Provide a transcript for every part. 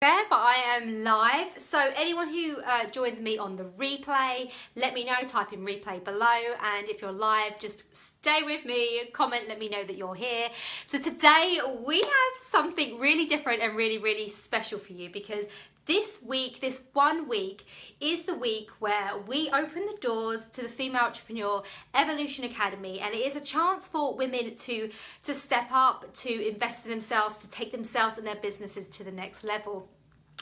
There, but I am live. So anyone who joins me on the replay, let me know, type in replay below. And if you're live, just stay with me, comment, let me know that you're here. So today we have something really different and really, really special for you, because this week, this 1 week, is the week where we open the doors to the Female Entrepreneur Evolution Academy, and it is a chance for women to step up, to invest in themselves, to take themselves and their businesses to the next level.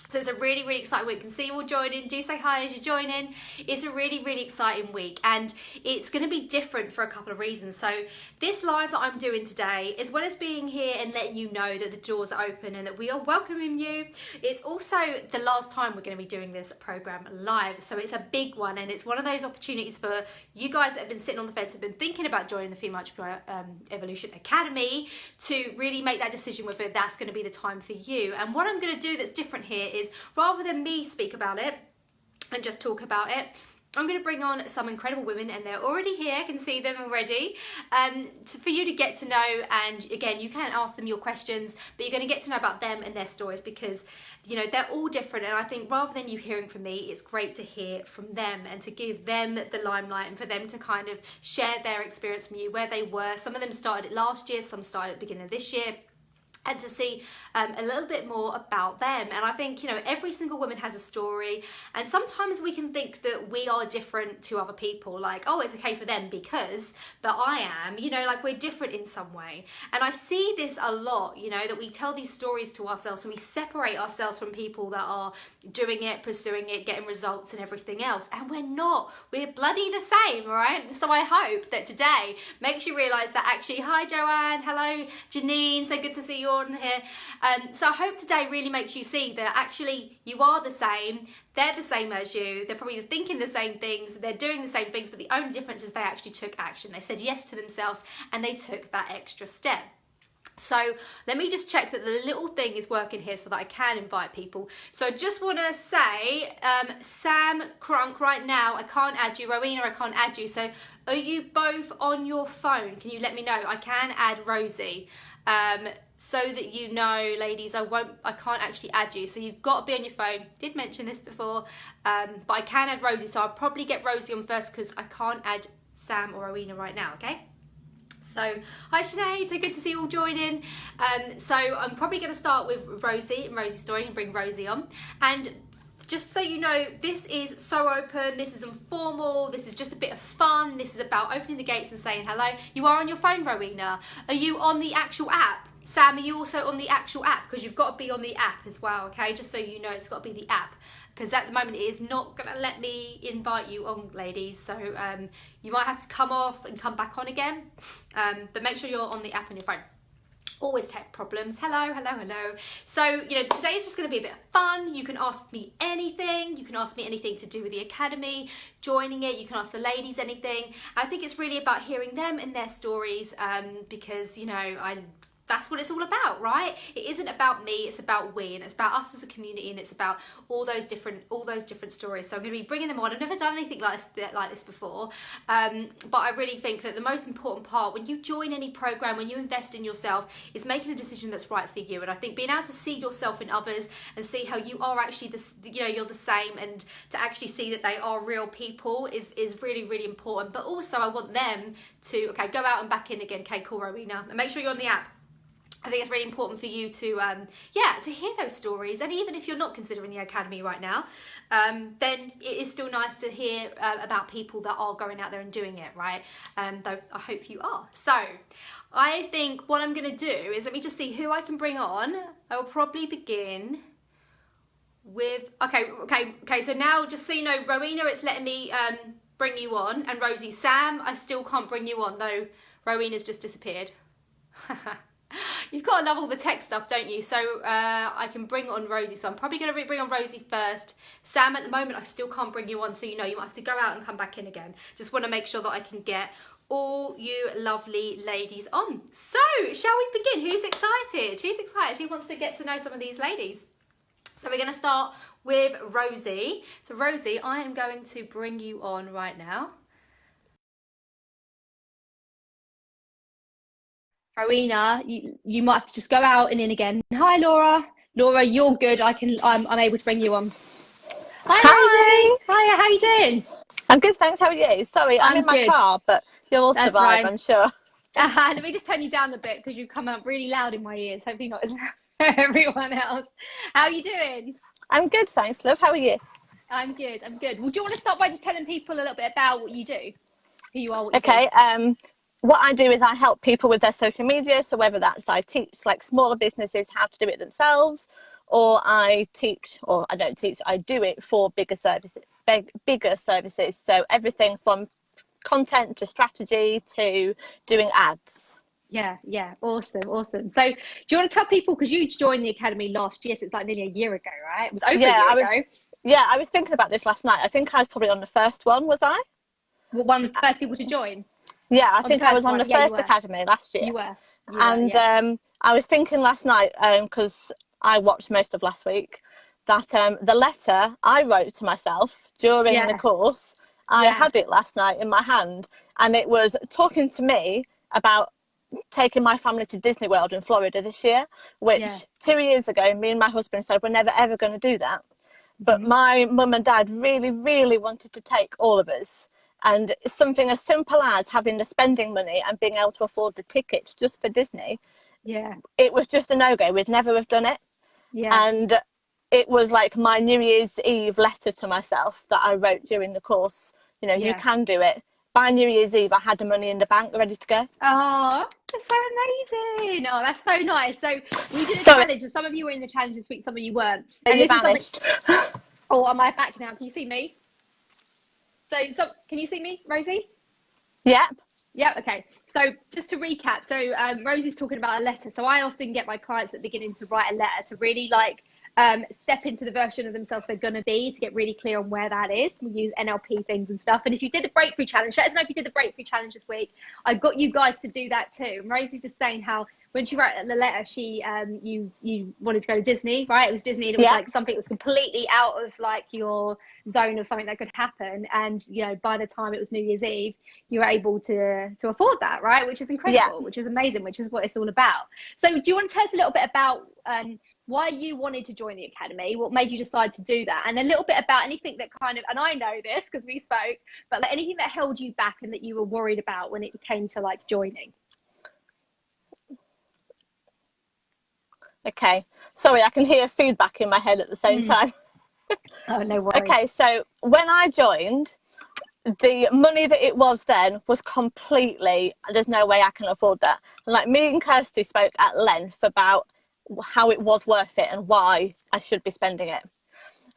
So it's a really, really exciting week. You can see you all joining. Do say hi as you join in. It's a really, really exciting week, and it's going to be different for a couple of reasons. So this live that I'm doing today, as well as being here and letting you know that the doors are open and that we are welcoming you, it's also the last time we're going to be doing this program live. So it's a big one, and it's one of those opportunities for you guys that have been sitting on the fence, have been thinking about joining the Female Entrepreneur Evolution Academy, to really make that decision whether that's going to be the time for you. And what I'm going to do that's different here is, rather than me speak about it and just talk about it, I'm going to bring on some incredible women, and they're already here. I can see them already, for you to get to know. And again, you can ask them your questions, but you're going to get to know about them and their stories, because they're all different. And I think rather than you hearing from me, it's great to hear from them and to give them the limelight, and for them to kind of share their experience from you, where they were. Some of them started it last year, some started at the beginning of this year, and to see a little bit more about them. And I think, every single woman has a story, and sometimes we can think that we are different to other people, like, oh, it's okay for them because, but I am, like we're different in some way. And I see this a lot, that we tell these stories to ourselves, and we separate ourselves from people that are doing it, pursuing it, getting results and everything else. And we're not, we're bloody the same, right? So I hope that today makes you realize that actually, hi Joanne, hello Janine, so good to see you on here. So I hope today really makes you see that actually you are the same, they're the same as you, they're probably thinking the same things, they're doing the same things, but the only difference is they actually took action. They said yes to themselves and they took that extra step. So let me just check that the little thing is working here so that I can invite people. So I just want to say, Sam Crunk, right now, I can't add you. Rowena, I can't add you. So are you both on your phone? Can you let me know? I can add Rosie. So that you know, ladies, I can't actually add you. So you've got to be on your phone. Did mention this before, but I can add Rosie. So I'll probably get Rosie on first, because I can't add Sam or Rowena right now, okay? So, hi Sinead, so good to see you all joining. So I'm probably going to start with Rosie and Rosie's story and bring Rosie on. And just so you know, this is so open, this is informal, this is just a bit of fun, this is about opening the gates and saying hello. You are on your phone, Rowena. Are you on the actual app? Sam, are you also on the actual app? Because you've got to be on the app as well, okay? Just so you know, it's got to be the app. Because at the moment it is not going to let me invite you on, ladies. So you might have to come off and come back on again. But make sure you're on the app on your phone. Always tech problems. Hello, hello, hello. So, today is just going to be a bit of fun. You can ask me anything. You can ask me anything to do with the academy, joining it. You can ask the ladies anything. I think it's really about hearing them and their stories, because, that's what it's all about, right? It isn't about me, it's about we, and it's about us as a community, and it's about all those different stories. So I'm going to be bringing them on. I've never done anything like this before, but I really think that the most important part when you join any program, when you invest in yourself, is making a decision that's right for you. And I think being able to see yourself in others and see how you are actually you're the same, and to actually see that they are real people is really, really important. But also I want them to, okay, go out and back in again. Okay, cool, Rowena, and make sure you're on the app. I think it's really important for you to, to hear those stories. And even if you're not considering the academy right now, then it is still nice to hear about people that are going out there and doing it, right? Though I hope you are. So I think what I'm going to do is, let me just see who I can bring on. I will probably begin with, okay. So now, just so you know, Rowena, it's letting me bring you on. And Rosie, Sam, I still can't bring you on, though Rowena's just disappeared. You've got to love all the tech stuff, don't you? So I can bring on Rosie. So I'm probably going to bring on Rosie first. Sam, at the moment, I still can't bring you on. So, you might have to go out and come back in again. Just want to make sure that I can get all you lovely ladies on. So, shall we begin? Who's excited? Who's excited? Who wants to get to know some of these ladies? So we're going to start with Rosie. So Rosie, I am going to bring you on right now. Rowena, you might have to just go out and in again. Hi, Laura. Laura, you're good. I'm able to bring you on. Hi, Hi, Rosie. Hiya, how you doing? I'm good, thanks. How are you? Sorry, I'm I'm in my good. car, but you'll all That's survive, fine. I'm sure. Let me just turn you down a bit because you come up really loud in my ears. Hopefully not as loud as everyone else. How are you doing? I'm good, thanks, love. How are you? I'm good. I'm good. Well, do you want to start by just telling people a little bit about what you do, who you are, what you do? Okay, what I do is I help people with their social media. So whether that's I teach like smaller businesses how to do it themselves, or I teach, or I don't teach, I do it for bigger services. So everything from content to strategy to doing ads. Yeah. Awesome, awesome. So, do you want to tell people because you joined the academy last year, so it's like nearly a year ago, right? It was over a Yeah, year I was. ago. Yeah, I was thinking about this last night. I think I was probably on the first one, was I? Well, one of the first people to join Yeah, I on the think I was first on the one. Yeah, you first were. academy last year. You were. You were. And Yeah. I was thinking last night, because I watched most of last week, that the letter I wrote to myself during the Yeah. course, I Yeah. had it last night in my hand, and it was talking to me about taking my family to Disney World in Florida this year, Yeah. which 2 years ago, me and my husband said we're never ever going to do that. But Hmm. my mum and dad really, really wanted to take all of us. And something as simple as having the spending money and being able to afford the tickets just for Disney, Yeah. it was just a no-go. We'd never have done it. Yeah. And it was like my New Year's Eve letter to myself that I wrote during the course. You know, you Yeah. can do it. By New Year's Eve, I had the money in the bank ready to go. Oh, that's so amazing. Oh, that's so nice. So we did a Sorry, challenge, and some of you were in the challenge this week, some of you weren't. And you this is something. vanished. Oh, am I back now? Can you see me? Can you see me, Rosie? Yep. Yeah, okay. So just to recap, so Rosie's talking about a letter. So I often get my clients at the beginning to write a letter to really like step into the version of themselves they're going to be, to get really clear on where that is. We use NLP things and stuff. And if you did the breakthrough challenge, let us know if you did the breakthrough challenge this week. I've got you guys to do that too. And Rosie's just saying how when she wrote the letter, she you wanted to go to Disney, right? It was Disney, and it was Yep. like something that was completely out of like your zone of something that could happen. And you know, by the time it was New Year's Eve, you were able to afford that, right? Which is Yep. incredible, which is amazing, which is what it's all about. So do you want to tell us a little bit about why you wanted to join the academy, what made you decide to do that, and a little bit about anything that kind of, and I know this because we spoke, but like anything that held you back and that you were worried about when it came to like joining? Okay. Sorry, I can hear feedback in my head at the same Mm. time. Oh, no worries. Okay, so when I joined, the money that it was then was completely, there's no way I can afford that. And like me and Kirsty spoke at length about how it was worth it and why I should be spending it.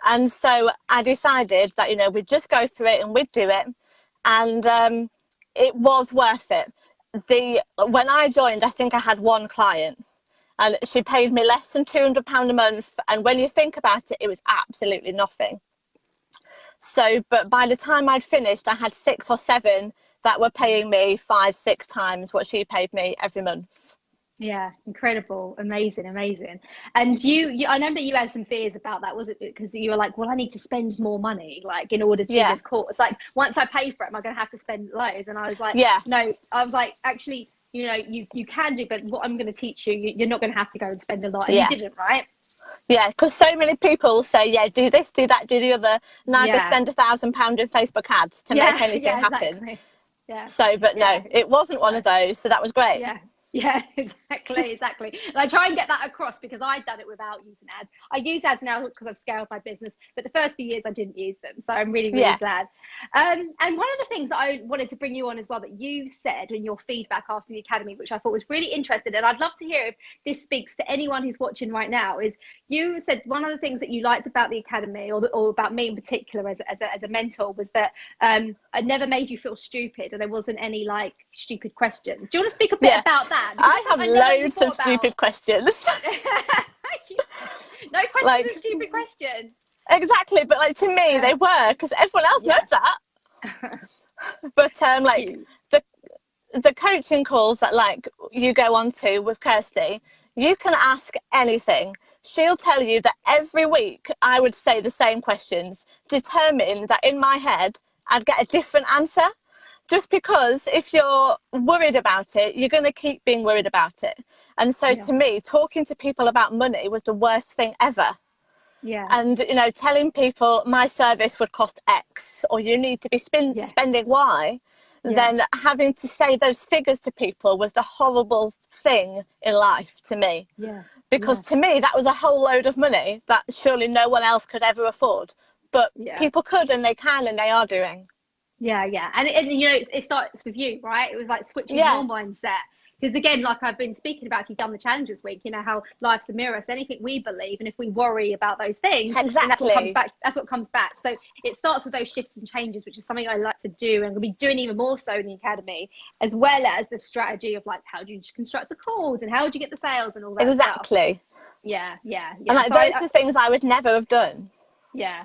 And so I decided that, you know, we'd just go through it and we'd do it. And it was worth it. When I joined, I think I had one client and she paid me less than £200 a month. And when you think about it, it was absolutely nothing. So, but by the time I'd finished, I had 6 or 7 that were paying me 5, 6 times what she paid me every month. Yeah, incredible, amazing, amazing. And I know that you had some fears about that, was it? Because you were like, well, I need to spend more money, like in order to do Yeah, this course. Like, once I pay for it, am I going to have to spend loads? And I was like, yeah, no. I was like, actually, you know, you can do, but what I'm going to teach you, you're not going to have to go and spend a lot. And you yeah, didn't, right? yeah. Because so many people say, yeah, do this, do that, do the other. Now go Yeah, spend £1,000 in Facebook ads to make yeah, anything yeah, happen. exactly. Yeah, So, but no, yeah, it wasn't one no. of those. So that was great. Yeah, yeah, exactly. And I try and get that across because I've done it without using ads. I use ads now because I've scaled my business, but the first few years I didn't use them. So I'm really, really Yeah, glad. And one of the things that I wanted to bring you on as well that you said in your feedback after the academy, which I thought was really interesting, and I'd love to hear if this speaks to anyone who's watching right now, is you said one of the things that you liked about the academy, or about me in particular as a mentor, was that I never made you feel stupid, and there wasn't any like stupid questions. Do you want to speak a bit yeah. about that? Because I it's have something I never really loads thought of about. stupid questions. No question's a Like, stupid question. exactly. But like to me, Yeah, they were because everyone else yeah. knows that. But like You, the the coaching calls that like you go on to with Kirsty, you can ask anything. She'll tell you that every week I would say the same questions, determined that in my head I'd get a different answer. Just because if you're worried about it, you're going to keep being worried about it. And so to me, talking to people about money was the worst thing ever. Yeah. And, you know, telling people my service would cost X or you need to be spending Y, then having to say those figures to people was the horrible thing in life to me. Yeah. Because to me, that was a whole load of money that surely no one else could ever afford. But people could, and they can, and they are doing. Yeah, yeah. And you know, it starts with you, right? It was like switching your mindset. Because again, like I've been speaking about, if you've done the challenge this week, you know how life's a mirror. So anything we believe, and if we worry about those things, then that's what comes back. That's what comes back. So it starts with those shifts and changes, which is something I like to do, and I'm going to be doing even more so in the academy, as well as the strategy of like, how do you construct the calls and how do you get the sales and all that stuff. Yeah. And like, so those are things I would never have done. Yeah,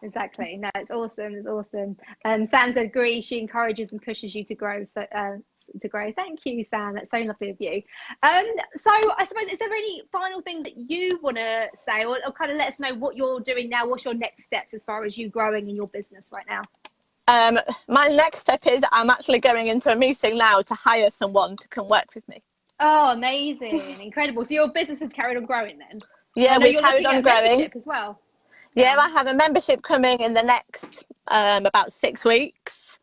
exactly. No, it's awesome. And Sam said, agree. She encourages and pushes you to grow. So to grow. Thank you, Sam. That's so lovely of you. So I suppose, is there any final things that you want to say, or kind of let us know what you're doing now? What's your next steps as far as you growing in your business right now? My next step is I'm actually going into a meeting now to hire someone to come work with me. Oh, amazing. Incredible. So your business has carried on growing then? Yeah, we've carried on growing as well. Yeah, I have a membership coming in the next about 6 weeks.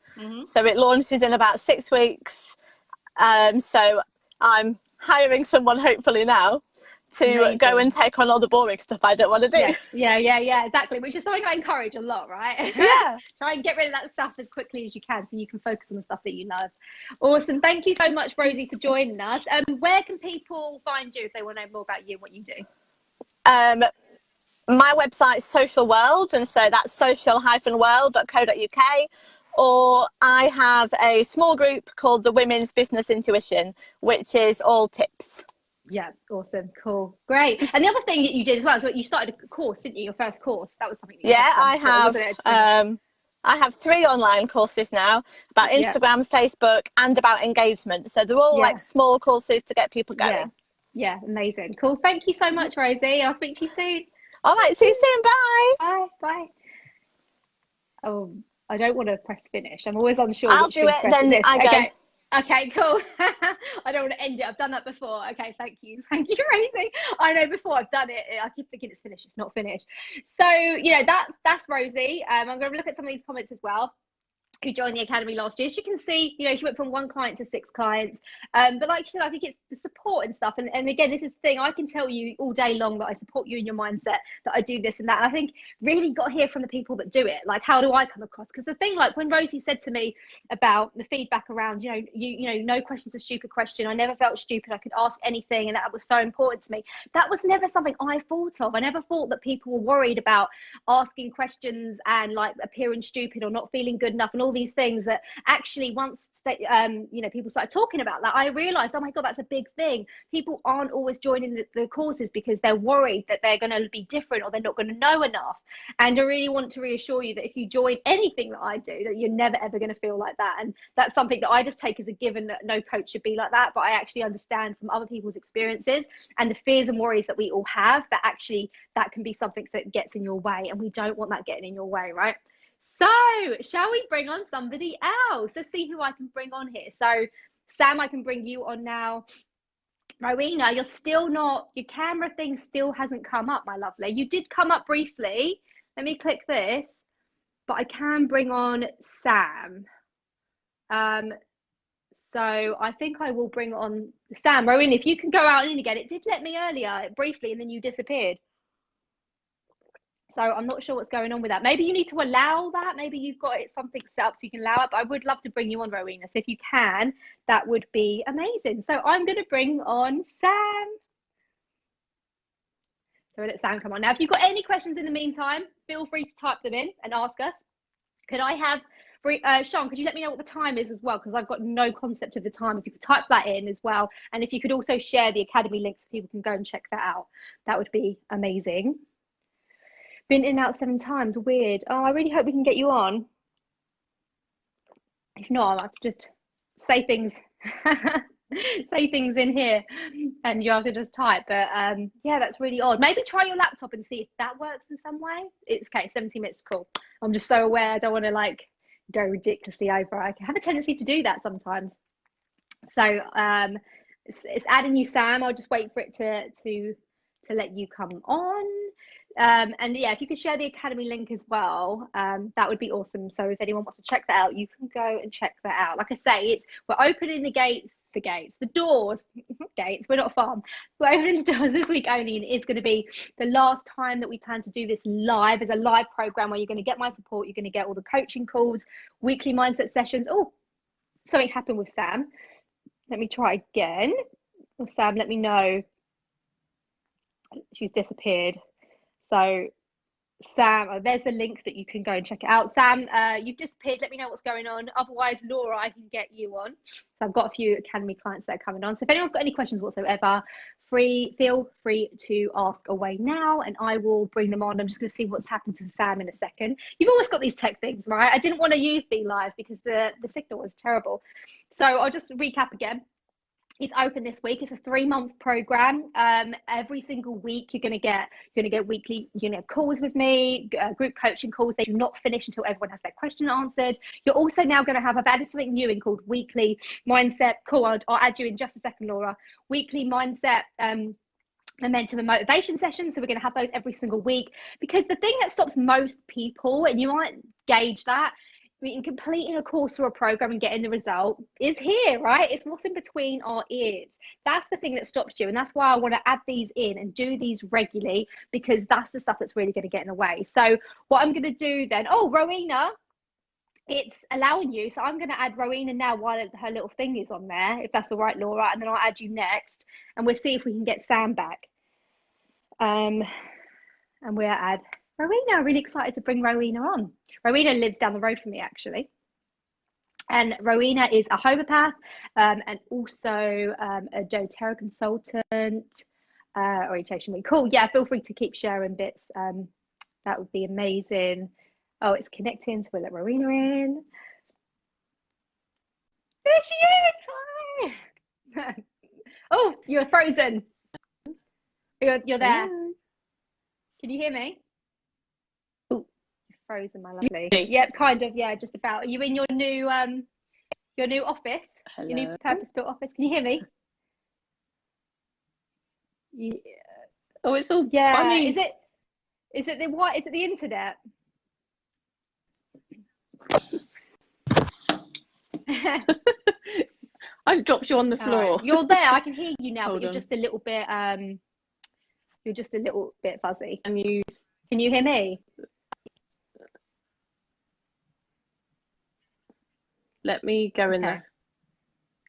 So it launches in about 6 weeks. So I'm hiring someone hopefully now to go and take on all the boring stuff I don't want to do. Yeah, exactly. Which is something I encourage a lot, right? Yeah. Try and get rid of that stuff as quickly as you can so you can focus on the stuff that you love. Awesome. Thank you so much, Rosie, for joining us. Where can people find you if they want to know more about you and what you do? My website is Social World, and so that's social-world.co.uk. Or I have a small group called the Women's Business Intuition, which is all tips. Yeah, awesome, cool, great. And the other thing that you did as well is that you started a course, didn't you? Your first course. That was something that you I have 3 online courses now about Instagram, Facebook, and about engagement. So they're all like small courses to get people going. Yeah, amazing, cool. Thank you so much, Rosie. I'll speak to you soon. All right, see you soon. Bye. Bye. Oh, I don't want to press finish. I'm always unsure. I'll do it, then I go. Okay, cool. I don't want to end it. I've done that before. Okay, thank you, Rosie. I know before I've done it. I keep thinking it's finished. It's not finished. So, you know, that's Rosie. I'm going to look at some of these comments as well, who joined the academy last year. As you can see, you know, she went from 1 client to 6 clients. But like she said, I think it's the support and stuff. And again, this is the thing, I can tell you all day long that I support you in your mindset, that I do this and that. And I think really you got to hear from the people that do it. Like, how do I come across? Because the thing, like when Rosie said to me about the feedback around, you know, no question's a stupid question. I never felt stupid. I could ask anything. And that was so important to me. That was never something I thought of. I never thought that people were worried about asking questions and like appearing stupid or not feeling good enough and all these things, that actually once they, you know, people started talking about that, I realized, oh my god, that's a big thing. People aren't always joining the courses because they're worried that they're going to be different or they're not going to know enough. And I really want to reassure you that if you join anything that I do, that you're never ever going to feel like that. And that's something that I just take as a given, that no coach should be like that. But I actually understand from other people's experiences and the fears and worries that we all have, that actually that can be something that gets in your way, and we don't want that getting in your way, right? So shall we bring on somebody else? Let's see who I can bring on here. So Sam, I can bring you on now. Rowena, you're still not, your camera thing still hasn't come up, my lovely. You did come up briefly. Let me click this, but I can bring on Sam. So I think I will bring on Sam. Rowena, if you can go out and in again, it did let me earlier briefly and then you disappeared. So I'm not sure what's going on with that. Maybe you need to allow that. Maybe you've got it something set up so you can allow it. But I would love to bring you on, Rowena. So if you can, that would be amazing. So I'm going to bring on Sam. So let Sam come on. Now, if you've got any questions in the meantime, feel free to type them in and ask us. Could I have, Sean, could you let me know what the time is as well? Because I've got no concept of the time. If you could type that in as well. And if you could also share the Academy link so people can go and check that out, that would be amazing. Been in and out 7 times. Weird. Oh, I really hope we can get you on. If not, I'll have to just say things say things in here and you have to just type. But yeah, that's really odd. Maybe try your laptop and see if that works in some way. It's okay, 17 minutes, cool. I'm just so aware I don't want to like go ridiculously over. I have a tendency to do that sometimes. So it's adding you, Sam. I'll just wait for it to let you come on. And yeah, if you could share the Academy link as well, that would be awesome. So if anyone wants to check that out, you can go and check that out. Like I say, we're opening the doors, gates. We're not a farm. We're opening the doors this week only, and it's going to be the last time that we plan to do this live. As a live program where you're going to get my support, you're going to get all the coaching calls, weekly mindset sessions. Oh, something happened with Sam. Let me try again. Well, Sam, let me know. She's disappeared. So Sam, there's the link that you can go and check it out. Sam, you've disappeared. Let me know what's going on. Otherwise, Laura, I can get you on. So I've got a few Academy clients that are coming on. So if anyone's got any questions whatsoever, feel free to ask away now, and I will bring them on. I'm just going to see what's happened to Sam in a second. You've always got these tech things, right? I didn't want to use Be Live because the signal was terrible. So I'll just recap again. It's open this week. It's a 3-month program. Every single week you're gonna get weekly, calls with me, group coaching calls. They do not finish until everyone has their question answered. You're also now gonna have, I've added something new in called weekly mindset. Cool, I'll add you in just a second, Laura. Weekly mindset momentum and motivation sessions. So we're going to have those every single week, because the thing that stops most people, and you might gauge that, in completing a course or a program and getting the result, is here, right? It's what's in between our ears. That's the thing that stops you. And that's why I want to add these in and do these regularly, because that's the stuff that's really going to get in the way. So what I'm going to do then, Rowena, it's allowing you. So I'm going to add Rowena now while her little thing is on there, if that's all right, Laura. And then I'll add you next, and we'll see if we can get Sam back. And we'll add Rowena. I'm really excited to bring Rowena on. Rowena lives down the road from me, actually. And Rowena is a homeopath and also a doTERRA consultant, orientation week. Cool. Yeah, feel free to keep sharing bits. That would be amazing. Oh, it's connecting, so we'll let Rowena in. There she is. Hi. Oh, you're frozen. You're there. Hello. Can you hear me? Frozen, my lovely. Yep, kind of. Yeah, just about. Are you in your new office? Hello. Your new purpose-built office? Can you hear me? Yeah. Oh, it's all funny. Is it the what? Is it the internet? I've dropped you on the floor. Right. You're there. I can hear you now, but you're on. just a little bit you're just a little bit fuzzy. Can you hear me? Let me go in there.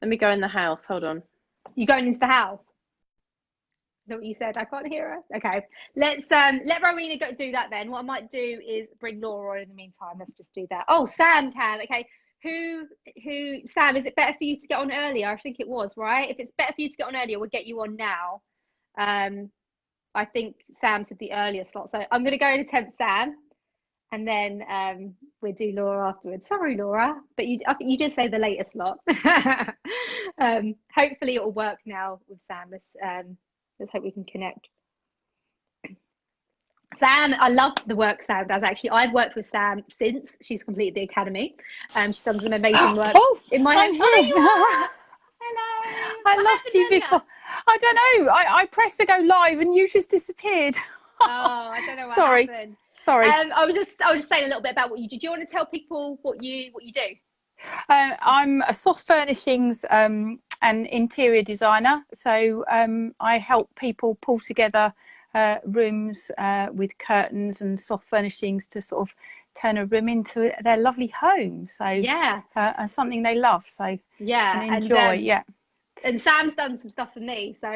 Let me go in the house. Hold on. You going into the house? Is that what you said? I can't hear her. Okay. Let's let Rowena go do that then. What I might do is bring Laura on in the meantime. Let's just do that. Oh, Sam can. Okay. Who Sam, is it better for you to get on earlier? I think it was, right? If it's better for you to get on earlier, we'll get you on now. I think Sam said the earlier slot. So I'm gonna go and attempt Sam. And then we'll do Laura afterwards. Sorry, Laura, but I think you did say the later slot. Hopefully it will work now with Sam. Let's hope we can connect. Sam, I love the work Sam does. Actually, I've worked with Sam since she's completed the academy. She's done some amazing work in my I'm home. here. Hello. I lost you before. I don't know. I pressed to go live and you just disappeared. Oh, I don't know what Sorry. happened. Sorry. I was just saying a little bit about what you do. Do you want to tell people what you do? I'm a soft furnishings and interior designer. So I help people pull together rooms with curtains and soft furnishings to sort of turn a room into their lovely home. So yeah, something they love. So yeah, and enjoy. And Sam's done some stuff for me. So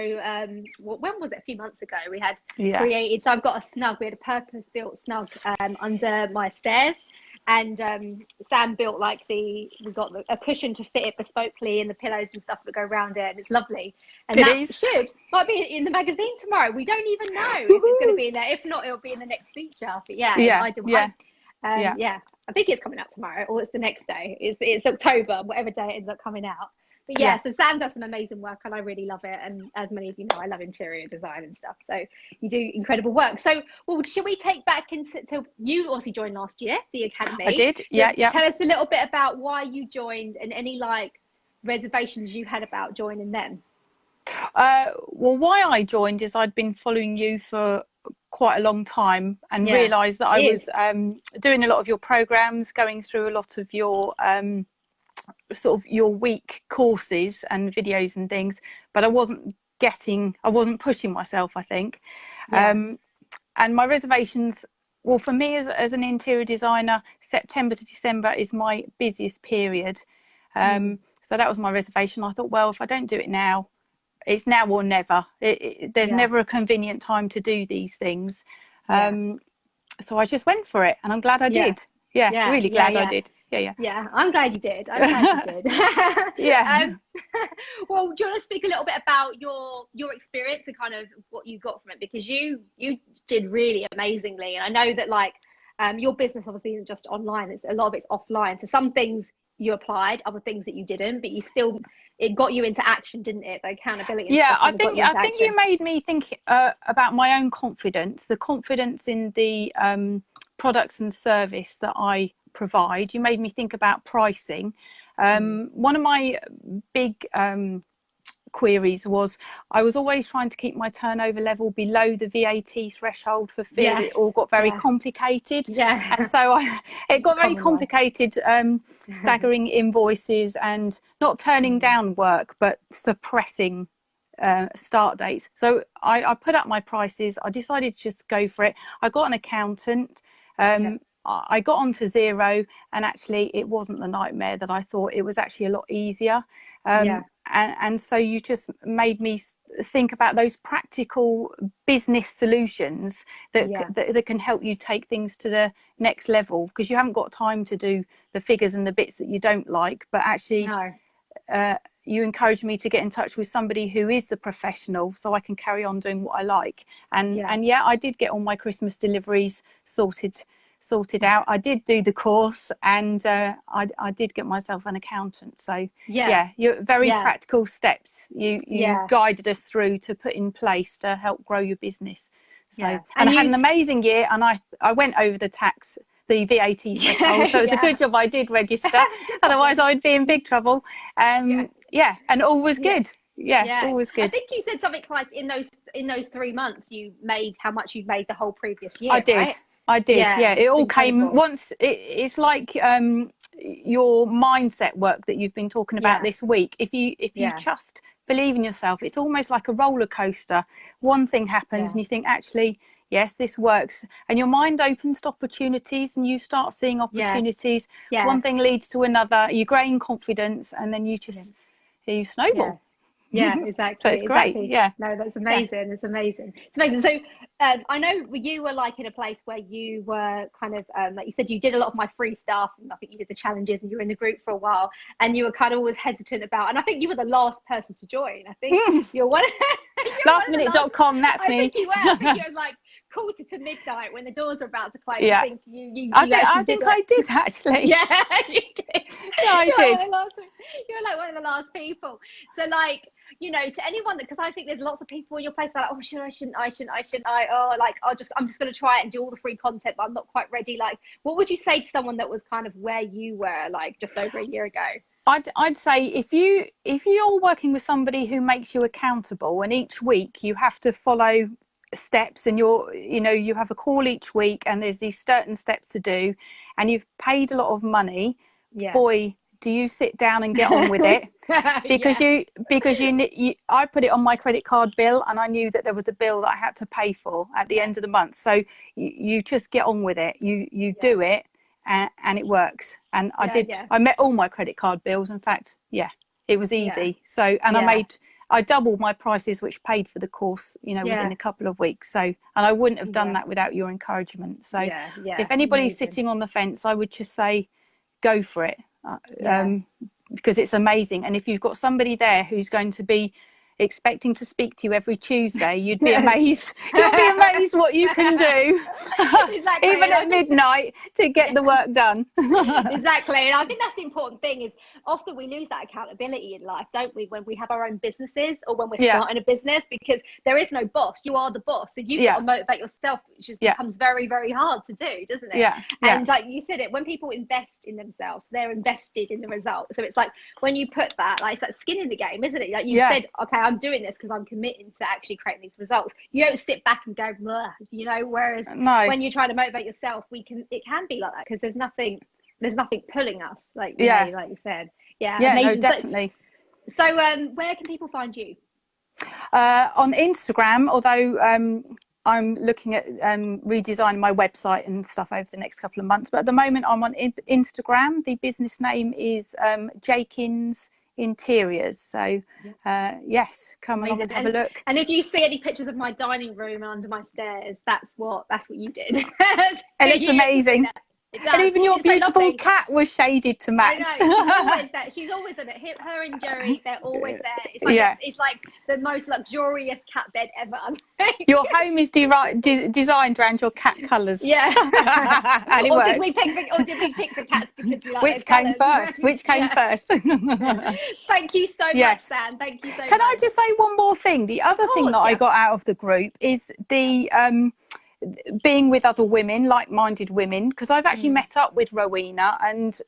when was it? A few months ago we had created. So I've got a snug. We had a purpose-built snug under my stairs, and Sam built we got a cushion to fit it bespokely, and the pillows and stuff that go around it, and it's lovely. And might be in the magazine tomorrow. We don't even know if it's going to be in there. If not, it'll be in the next feature. But I do. I think it's coming out tomorrow, or it's the next day. It's October, whatever day it ends up coming out. But so Sam does some amazing work, and I really love it. And as many of you know, I love interior design and stuff. So you do incredible work. So, should we take back into you obviously joined last year, the academy? I did. Yeah. Tell us a little bit about why you joined and any reservations you had about joining them. Well, why I joined is I'd been following you for quite a long time and Yeah, realised that I it was doing a lot of your programs, going through a lot of your sort of your week courses and videos and things, but I wasn't pushing myself, I think. Yeah. And my reservations, well, for me as an interior designer, September to December is my busiest period. So that was my reservation. I thought, well, if I don't do it now, it's now or never. There's never a convenient time to do these things. So I just went for it, and I'm glad I did. Yeah, really glad I did. Yeah, I'm glad you did. I'm glad you did. Yeah. Well, do you want to speak a little bit about your experience and kind of what you got from it? Because you did really amazingly, and I know that like your business obviously isn't just online; it's a lot of it's offline. So some things you applied, other things that you didn't, but you still, it got you into action, didn't it? The accountability. And Yeah, stuff I think you made me think about my own confidence, the confidence in the products and service that I provide. You made me think about pricing. One of my big queries was I was always trying to keep my turnover level below the VAT threshold for fear that it all got very complicated. And so it got very complicated, staggering invoices and not turning down work, but suppressing start dates. So I put up my prices. I decided to just go for it. I got an accountant. I got onto Zero, and actually it wasn't the nightmare that I thought. It was actually a lot easier. And so you just made me think about those practical business solutions that can help you take things to the next level, because you haven't got time to do the figures and the bits that you don't like, but actually you encouraged me to get in touch with somebody who is the professional, so I can carry on doing what I like. And I did get all my Christmas deliveries sorted out. I did do the course, and I did get myself an accountant. So you're very practical steps you guided us through to put in place to help grow your business. So and I had an amazing year, and I went over the VAT threshold, so it's a good job I did register. Otherwise I'd be in big trouble. And all was good. All was good. I think you said something like in those 3 months you made how much you'd made the whole previous year. I did. It all incredible. came once. It's like your mindset work that you've been talking about this week. If you just believe in yourself, it's almost like a roller coaster. One thing happens and you think, actually, yes, this works, and your mind opens to opportunities, and you start seeing opportunities. One thing leads to another. You gain confidence, and then you just you snowball. Exactly. So it's great. No, that's amazing. It's amazing. So I know you were like in a place where you were kind of like you said, you did a lot of my free stuff, and I think you did the challenges, and you were in the group for a while, and you were kind of always hesitant about, and I think you were the last person to join. I think you're one lastminute.com, that's me. I think you were. I think you was like quarter to midnight when the doors are about to close. I think I think I did actually. Yeah, you did. I did. You were like one of the last people. So like, you know, to anyone that, because I think there's lots of people in your place that are like, oh, shouldn't I? I'm just going to try it and do all the free content, but I'm not quite ready. Like, what would you say to someone that was kind of where you were like just over a year ago? I'd say if you're working with somebody who makes you accountable, and each week you have to follow steps, and you have a call each week, and there's these certain steps to do, and you've paid a lot of money, boy, do you sit down and get on with it. Because I put it on my credit card bill, and I knew that there was a bill that I had to pay for at the end of the month. So you just get on with it. You do it, and it works. And I met all my credit card bills. In fact, it was easy. So, and I doubled my prices, which paid for the course, within a couple of weeks. So, and I wouldn't have done that without your encouragement. So if anybody's sitting on the fence, I would just say, go for it. Because it's amazing. And if you've got somebody there who's going to be expecting to speak to you every Tuesday, you'd be amazed. You'll be amazed what you can do even at midnight to get the work done. Exactly. And I think that's the important thing, is often we lose that accountability in life, don't we, when we have our own businesses or when we're starting a business, because there is no boss. You are the boss, so you've got to motivate yourself, which just becomes very, very hard to do, doesn't it? And like you said, when people invest in themselves, they're invested in the result. So it's like when you put that, like, it's like skin in the game, isn't it? Like you said, okay, I'm doing this because I'm committing to actually creating these results. You don't sit back and go, "Blah," you know, whereas No. when you're trying to motivate yourself, it can be like that because there's nothing pulling us, like Yeah. like you said. Yeah, Yeah, amazing. no, definitely. So where can people find you? On Instagram, although I'm looking at redesigning my website and stuff over the next couple of months, but at the moment I'm on Instagram. The business name is Jakins Interiors. So yes, come along and have a look. And if you see any pictures of my dining room under my stairs, that's what you did. It looks amazing. And even your beautiful cat was shaded to match. I know, she's always there. She's always in it. Her and Jerry, they're always there. It's like the most luxurious cat bed ever. Your home is designed around your cat colours. Yeah. And it or works. did we pick the cats because we like Which came first? Which came first? Thank you so much, Sam. Thank you so much. Can I just say one more thing? The other thing that I got out of the group is the being with other women, like-minded women, because I've actually met up with Rowena and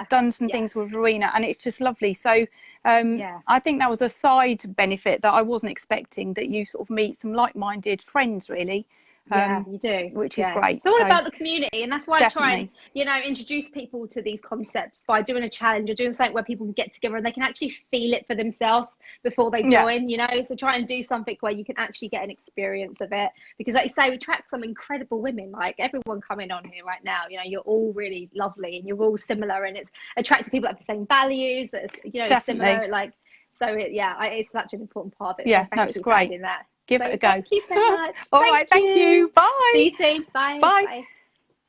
done some things with Rowena, and it's just lovely. So I think that was a side benefit that I wasn't expecting, that you sort of meet some like-minded friends, really. You do, which is great. It's all about the community, and that's why definitely. I try and introduce people to these concepts by doing a challenge or doing something where people can get together and they can actually feel it for themselves before they join. You know, so try and do something where you can actually get an experience of it, because like you say, we attract some incredible women, like everyone coming on here right now. You know, you're all really lovely and you're all similar, and it's attracting people that have the same values, that similar, like, so it's such an important part of it. Yeah, so thank it's you great. For that. Give it a go. Thank you so much. All right, thank you. Bye. See you soon. Bye. Bye.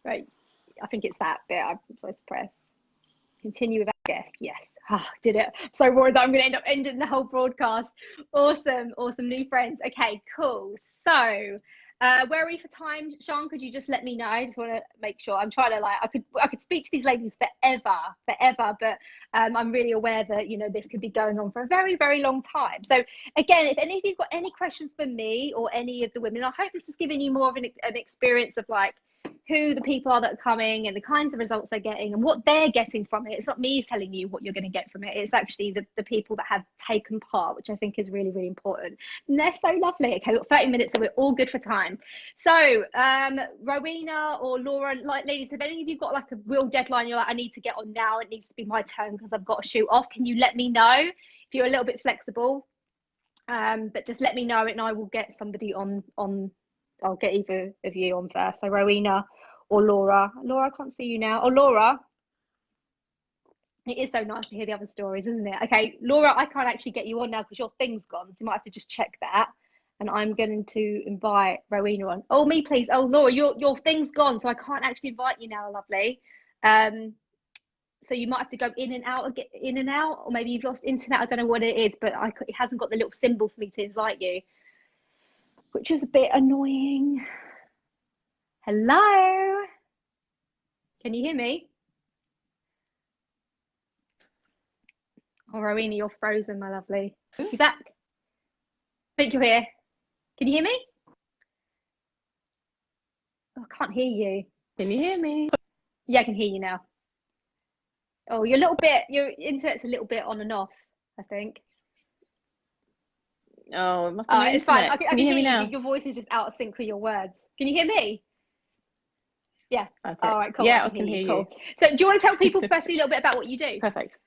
Right. I think it's that bit I'm supposed to press. Continue with our guest. Yes. Did it. I'm so worried that I'm going to end up ending the whole broadcast. Awesome new friends. Okay, cool. So where are we for time, Sean? Could you just let me know? I just want to make sure. I'm trying to I could speak to these ladies forever, but I'm really aware that this could be going on for a very, very long time. So again, if any of you've got any questions for me or any of the women, I hope this is giving you more of an experience of like who the people are that are coming and the kinds of results they're getting and what they're getting from it. It's not me telling you what you're going to get from it. It's actually the people that have taken part, which I think is really, really important. And they're so lovely. Okay, we've got 30 minutes, so we're all good for time. So Rowena or Laura, like ladies, if any of you got like a real deadline, you're like, I need to get on now, it needs to be my turn because I've got to shoot off, can you let me know? If you're a little bit flexible, but just let me know and I will get somebody on. I'll get either of you on first. So Rowena or Laura. Laura, I can't see you now. Oh, Laura. It is so nice to hear the other stories, isn't it? Okay, Laura, I can't actually get you on now because your thing's gone. So you might have to just check that. And I'm going to invite Rowena on. Oh, me, please. Oh, Laura, your thing's gone. So I can't actually invite you now, lovely. So you might have to go in and out, or maybe you've lost internet. I don't know what it is, but it hasn't got the little symbol for me to invite you, which is a bit annoying. Hello? Can you hear me? Oh, Rowena, you're frozen, my lovely. You back? I think you're here. Can you hear me? Oh, I can't hear you. Can you hear me? Yeah, I can hear you now. Oh, your internet's a little bit on and off, I think. Oh, it must have been it's fine. I can you hear me now? Your voice is just out of sync with your words. Can you hear me? Yeah. Okay. All right, cool. Yeah, I can hear you. Cool. So do you want to tell people firstly a little bit about what you do? Perfect.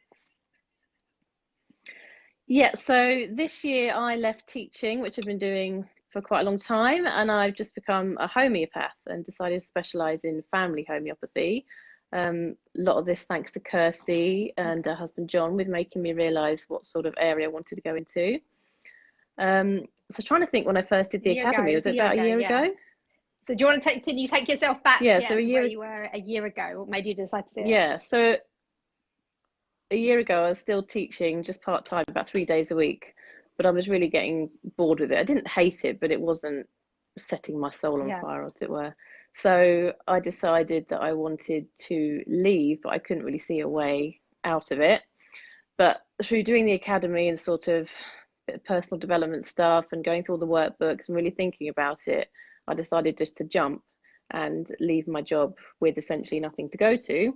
Yeah, so this year I left teaching, which I've been doing for quite a long time, and I've just become a homeopath and decided to specialise in family homeopathy. A lot of this thanks to Kirsty and her husband John, with making me realise what sort of area I wanted to go into. So trying to think, when I first did the academy, was it about a year ago? So do you want to can you take yourself back? Yeah, so where you were a year ago, or maybe you decided to do it? Yeah, so a year ago I was still teaching just part-time, about 3 days a week, but I was really getting bored with it. I didn't hate it, but it wasn't setting my soul on fire, as it were. So I decided that I wanted to leave, but I couldn't really see a way out of it. But through doing the academy and sort of personal development stuff and going through all the workbooks and really thinking about it, I decided just to jump and leave my job with essentially nothing to go to.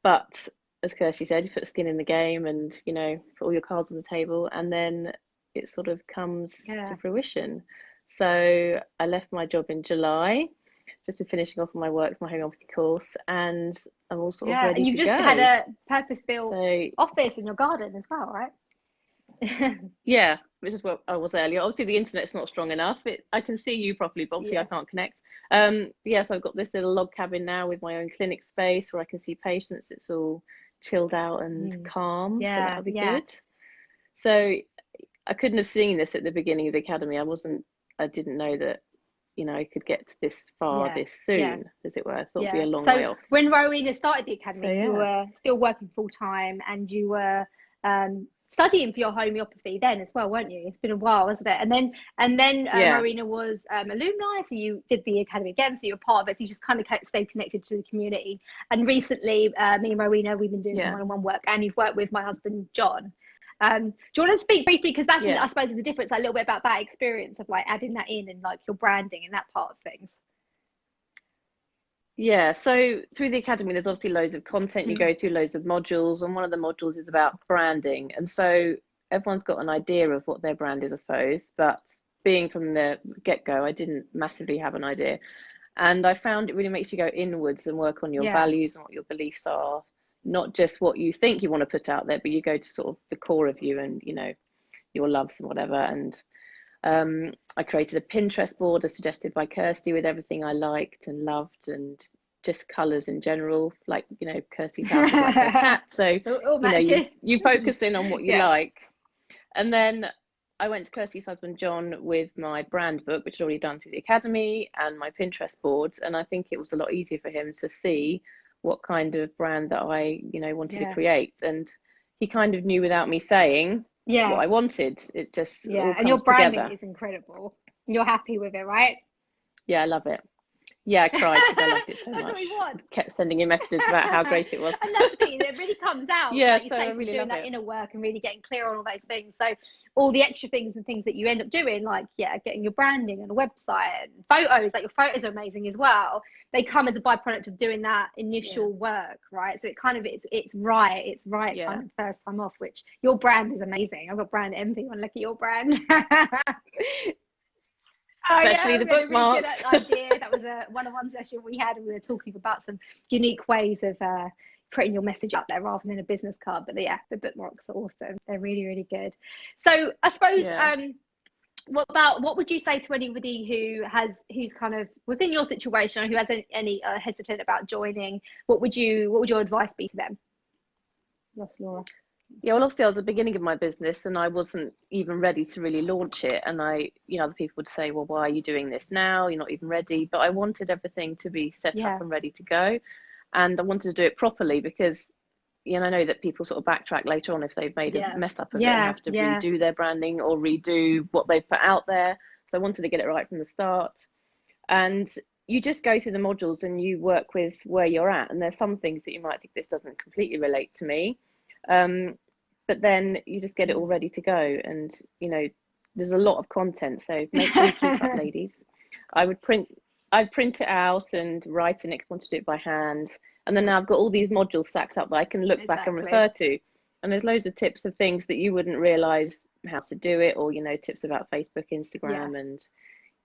But as Kirsty said, you put skin in the game and, put all your cards on the table. And then it sort of comes Yeah. to fruition. So I left my job in July, just for finishing off my work, my homeopathy course, and I'm all sort of ready And you've to just go. had a purpose-built So office in your garden as well, right? yeah, which is what I was earlier. Obviously, the internet's not strong enough. I can see you properly, but obviously I can't connect. Yes, I've got this little log cabin now with my own clinic space where I can see patients. It's all chilled out and calm, so that'll be good. So I couldn't have seen this at the beginning of the academy. I didn't know that, you know, I could get to this far this soon, as it were. I thought it'd be a long way off. When Rowena started the academy, So, you were still working full time, and you were studying for your homeopathy then as well, weren't you? It's been a while, hasn't it? And then Rowena was alumni, so you did the academy again, so you were part of it. So you just kind of stayed connected to the community. And recently, me and Rowena, we've been doing some one-on-one work, and you've worked with my husband John. Do you want to speak briefly, because that's I suppose the difference, a little bit about that experience of like adding that in and like your branding and that part of things? Yeah, so through the academy, there's obviously loads of content. You go through loads of modules, and one of the modules is about branding. And so everyone's got an idea of what their brand is, I suppose. But being from the get-go, I didn't massively have an idea. And I found it really makes you go inwards and work on your values and what your beliefs are, not just what you think you want to put out there, but you go to sort of the core of you and, you know, your loves and whatever. And I created a Pinterest board as suggested by Kirsty with everything I liked and loved, and just colours in general, like, you know, Kirsty's house is like her cat, so you know, you focus in on what you like. And then I went to Kirsty's husband John with my brand book, which I'd already done through the academy, and my Pinterest boards, and I think it was a lot easier for him to see what kind of brand that I, you know, wanted to create. And he kind of knew without me saying what I wanted. It just all comes and your branding together. is incredible. You're happy with it, right? Yeah, I love it. Yeah, I cried because I loved it so much. That's what we want. Kept sending him messages about how great it was. And that's the thing, it really comes out. Yeah, like you so say, I really doing love that it. inner work and really getting clear on all those things. So all the extra things and things that you end up doing, like getting your branding and a website and photos, like your photos are amazing as well. They come as a byproduct of doing that initial work, right? So it kind of it's right kind of first time off, which your brand is amazing. I've got brand envy when I look at your brand. Especially the bookmarks. Really good idea. That was a one-on-one session we had, and we were talking about some unique ways of putting your message up there rather than a business card. But the bookmarks are awesome. They're really, really good. So I suppose what would you say to anybody who's kind of was in your situation, or who has any hesitant about joining? What would your advice be to them? Yes, Laura. Yeah, well, obviously I was at the beginning of my business and I wasn't even ready to really launch it. And other people would say, well, why are you doing this now? You're not even ready. But I wanted everything to be set up and ready to go. And I wanted to do it properly because, you know, I know that people sort of backtrack later on if they've made a mess up of it and have to redo their branding or redo what they've put out there. So I wanted to get it right from the start. And you just go through the modules and you work with where you're at. And there's some things that you might think this doesn't completely relate to me. But then you just get it all ready to go, and you know there's a lot of content, so make sure you keep up, ladies. I'd print it out and write it next one to do it by hand, and then now I've got all these modules stacked up that I can look back and refer to, and there's loads of tips of things that you wouldn't realize how to do it, or you know, tips about Facebook, Instagram, and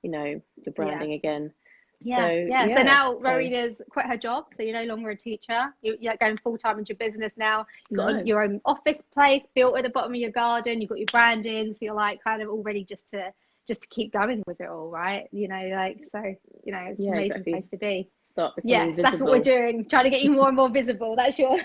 you know, the branding again. So now Rowena's quit her job, so you're no longer a teacher. You're going full-time into your business now. You've got your own office place built at the bottom of your garden. You've got your branding, so you're like kind of all ready just to keep going with it all, right? You know, like, so you know, it's an amazing place to be. Start becoming visible. That's what we're doing, trying to get you more and more visible. That's your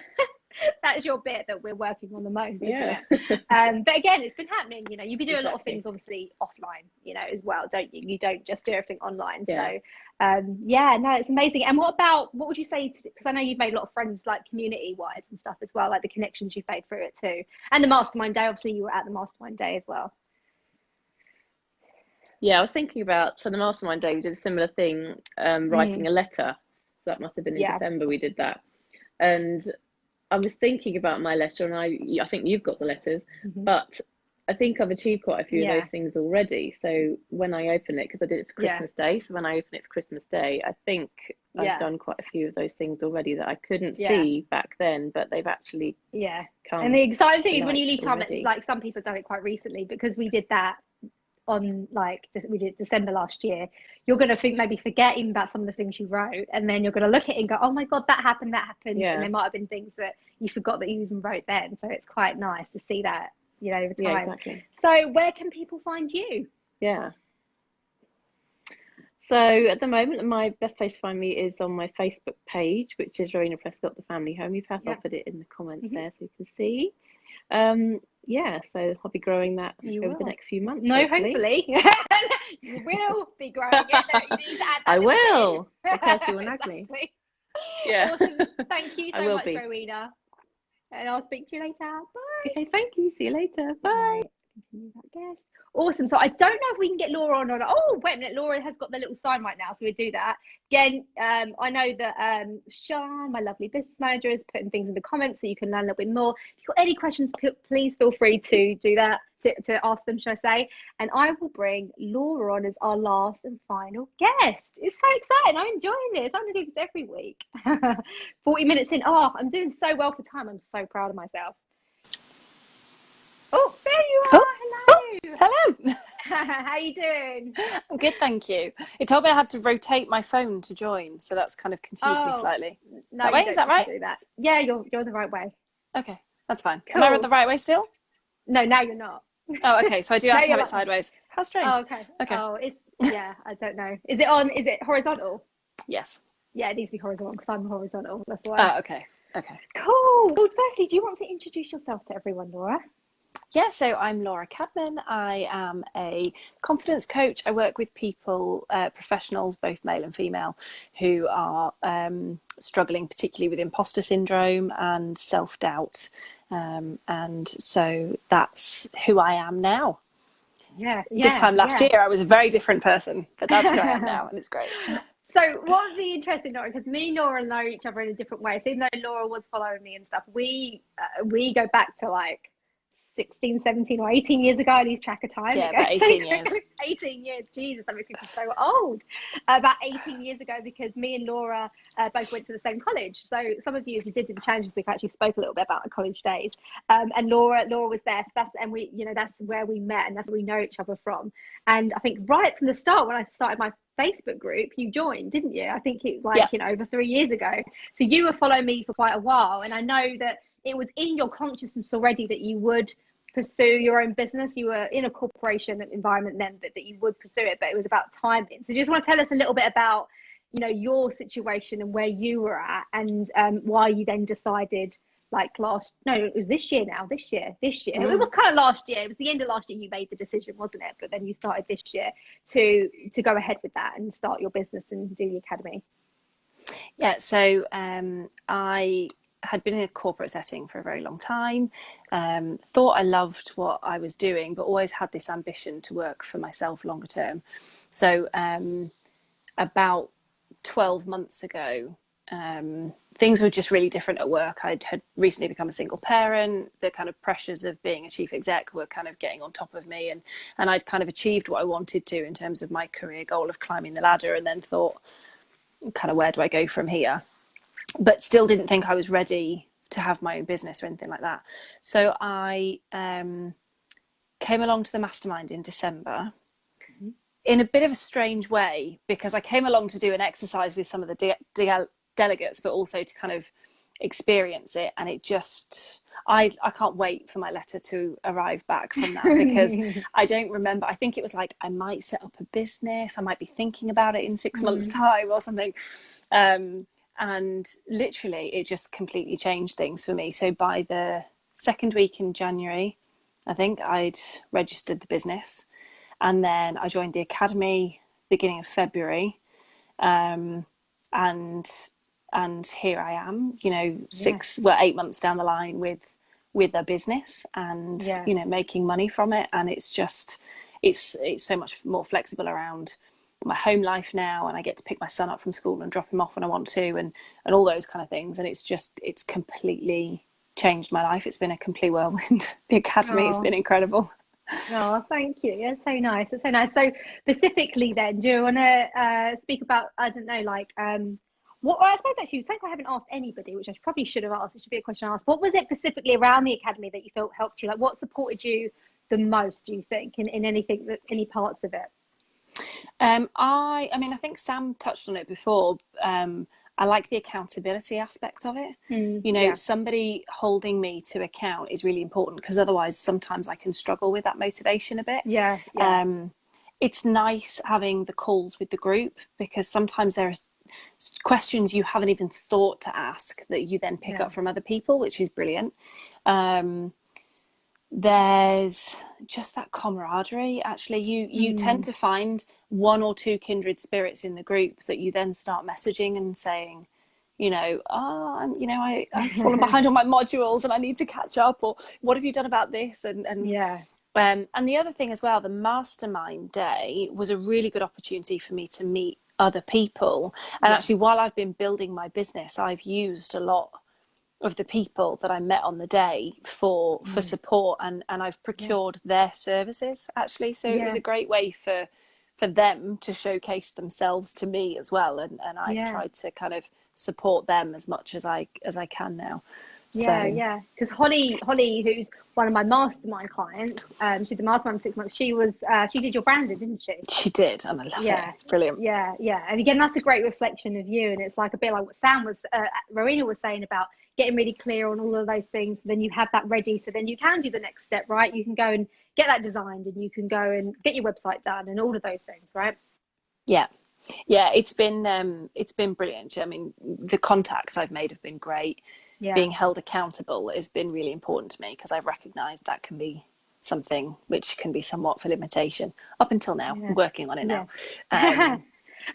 bit that we're working on the most, isn't it? But again, it's been happening, you know. You be doing a lot of things obviously offline, you know, as well, don't you? You don't just do everything online. So it's amazing. And what would you say, because I know you've made a lot of friends, like community wise and stuff as well, like the connections you've made through it too, and the mastermind day, obviously you were at the mastermind day as well. I was thinking about, so the mastermind day we did a similar thing, writing a letter. So that must have been in December we did that. And I was thinking about my letter, and I think you've got the letters, but I think I've achieved quite a few of Yeah. those things already. So when I open it, because I did it for Yeah. Christmas Day, so when I open it for Christmas Day, I think Yeah. I've done quite a few of those things already that I couldn't Yeah. see back then, but they've actually Yeah. come And the exciting thing to is when you light leave time, it's already. like some people have done it quite recently, because we did that on like we did December last year. You're going to think, maybe forget even about some of the things you wrote, and then you're going to look at it and go, oh my god, that happened, and Yeah. there might have been things that you forgot that you even wrote then. So it's quite nice to see that, you know, over time. Yeah, exactly. So where can people find you? Yeah. So at the moment, my best place to find me is on my Facebook page, which is Rowena Prescott, the family home. You've had, Yeah. I'll put it in the comments Mhm. there so you can see. Yeah, so I'll be growing that over the next few months. No, hopefully. You will be growing it. No, you need to add that I little bit in. will. But Kirsty will nag me. Exactly. Yeah. Awesome. Thank you I so will much, be. Rowena. And I'll speak to you later. Bye. Okay, thank you. See you later. Bye. Right, continue that guest. Awesome. So I don't know if we can get Laura on or not. Oh, wait a minute. Laura has got the little sign right now, so we'll do that. Again, I know that Sean, my lovely business manager, is putting things in the comments so you can learn a little bit more. If you've got any questions, please feel free to do that, to ask them, should I say. And I will bring Laura on as our last and final guest. It's so exciting. I'm enjoying this. I'm going to do this every week. 40 minutes in. Oh, I'm doing so well for time. I'm so proud of myself. Oh, there you are. Hello. Hello. How you doing? I'm good, thank you. It told me I had to rotate my phone to join, so that's kind of confused me slightly. No, That way? Is that right? Do that. Yeah, you're the right way. Okay, that's fine. Cool. Am I the right way still? No, now you're not. Oh, okay. So I do have No, to have you're it sideways. How strange. Oh, okay. Okay. Oh, it's yeah. I don't know. Is it on? Is it horizontal? Yes. Yeah, it needs to be horizontal because I'm horizontal. That's why. Oh, okay. Okay. Cool. Well, firstly, do you want to introduce yourself to everyone, Laura? Yeah, so I'm Laura Cadman. I am a confidence coach. I work with people, professionals, both male and female, who are struggling particularly with imposter syndrome and self-doubt. And so that's who I am now. Yeah. This time last year, I was a very different person, but that's who I am now, and it's great. So what's the interesting, Laura? Because me and Laura know each other in a different way. So even though Laura was following me and stuff, we go back to like 16, 17 or 18 years ago. I lose track of time. Yeah, about 18 years. 18 years. Jesus, that makes me feel so old. About 18 years ago, because me and Laura both went to the same college. So some of you, if you did the challenge this week, actually spoke a little bit about our college days. And Laura was there. So that's where we met, and that's where we know each other from. And I think right from the start, when I started my Facebook group, you joined, didn't you? I think it was over 3 years ago. So you were following me for quite a while, and I know that it was in your consciousness already that you would pursue your own business. You were in a corporation environment then, but that you would pursue it, but it was about timing. So just want to tell us a little bit about, your situation and where you were at, and why you then decided, it was this year. It was kind of last year. It was the end of last year you made the decision, wasn't it? But then you started this year to go ahead with that and start your business and do the academy. Yeah, so I had been in a corporate setting for a very long time, thought I loved what I was doing, but always had this ambition to work for myself longer term. So about 12 months ago, things were just really different at work. I had recently become a single parent. The kind of pressures of being a chief exec were kind of getting on top of me, and I'd kind of achieved what I wanted to in terms of my career goal of climbing the ladder, and then thought, kind of, where do I go from here? But still didn't think I was ready to have my own business or anything like that. So I came along to the mastermind in December in a bit of a strange way, because I came along to do an exercise with some of the delegates, but also to kind of experience it. And it just, I can't wait for my letter to arrive back from that, because I don't remember. I think it was like, I might set up a business. I might be thinking about it in 6 months' time or something. And literally it just completely changed things for me. So by the second week in January, I think I'd registered the business, and then I joined the academy beginning of February. And here I am, 8 months down the line with a business, and making money from it. And it's just, it's so much more flexible around my home life now, and I get to pick my son up from school and drop him off when I want to, and all those kind of things. And it's completely changed my life. It's been a complete whirlwind. The academy has been incredible. Oh, thank you. That's so nice. That's so nice. So specifically then, do you want to speak about, I don't know, like what, well, I suppose actually something I haven't asked anybody, which I probably should have asked. It should be a question I asked. What was it specifically around the academy that you felt helped you? Like what supported you the most, do you think, in anything that any parts of it? I mean, I think Sam touched on it before. I like the accountability aspect of it. You know, Yeah. somebody holding me to account is really important, because otherwise sometimes I can struggle with that motivation a bit. Yeah. Yeah. It's nice having the calls with the group, because sometimes there are questions you haven't even thought to ask that you then pick Yeah. up from other people, which is brilliant. There's just that camaraderie. Actually, you tend to find one or two kindred spirits in the group that you then start messaging and saying, you know, I've fallen behind on my modules and I need to catch up, or what have you done about this? And Yeah. and the other thing as well, the mastermind day was a really good opportunity for me to meet other people. And actually, while I've been building my business, I've used a lot of the people that I met on the day for support, and I've procured their services actually. So it was a great way for them to showcase themselves to me as well, and I've tried to kind of support them as much as I can now. Yeah, because Holly, who's one of my mastermind clients, she did the mastermind for 6 months. She did your branding, didn't she? She did, and I love it. It's brilliant. Yeah. And again, that's a great reflection of you, and it's like a bit like what Rowena was saying about getting really clear on all of those things. Then you have that ready, so then you can do the next step, right? You can go and get that designed, and you can go and get your website done, and all of those things, right? Yeah, it's been brilliant. I mean, the contacts I've made have been great. Being held accountable has been really important to me, because I've recognized that can be something which can be somewhat of a limitation up until now. I'm working on it now.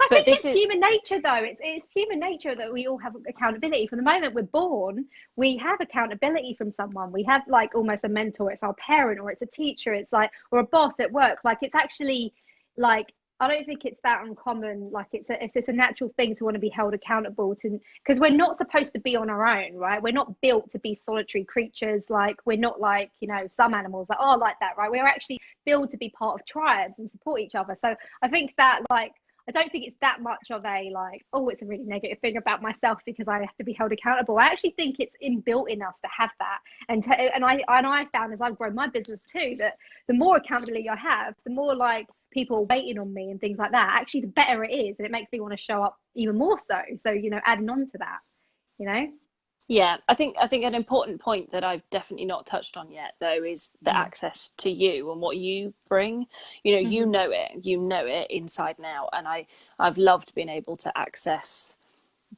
I but think it's human nature, though. It's human nature that we all have accountability. From the moment we're born, we have accountability from someone. We have like almost a mentor. It's our parent, or it's a teacher. It's like, or a boss at work. Like, it's actually like, I don't think it's that uncommon. Like, it's a natural thing to want to be held accountable to, because we're not supposed to be on our own, right? We're not built to be solitary creatures. Like, we're not like, you know, some animals that are like that, right? We're actually built to be part of tribes and support each other. So I think that, like, I don't think it's that much of a like, oh, it's a really negative thing about myself because I have to be held accountable. I actually think it's inbuilt in us to have that. And I found, as I've grown my business too, that the more accountability I have, the more like people waiting on me and things like that, actually the better it is, and it makes me want to show up even more so, you know, adding on to that, you know. I think an important point that I've definitely not touched on yet, though, is the access to you and what you bring. You know, you know it inside and out, and I've loved being able to access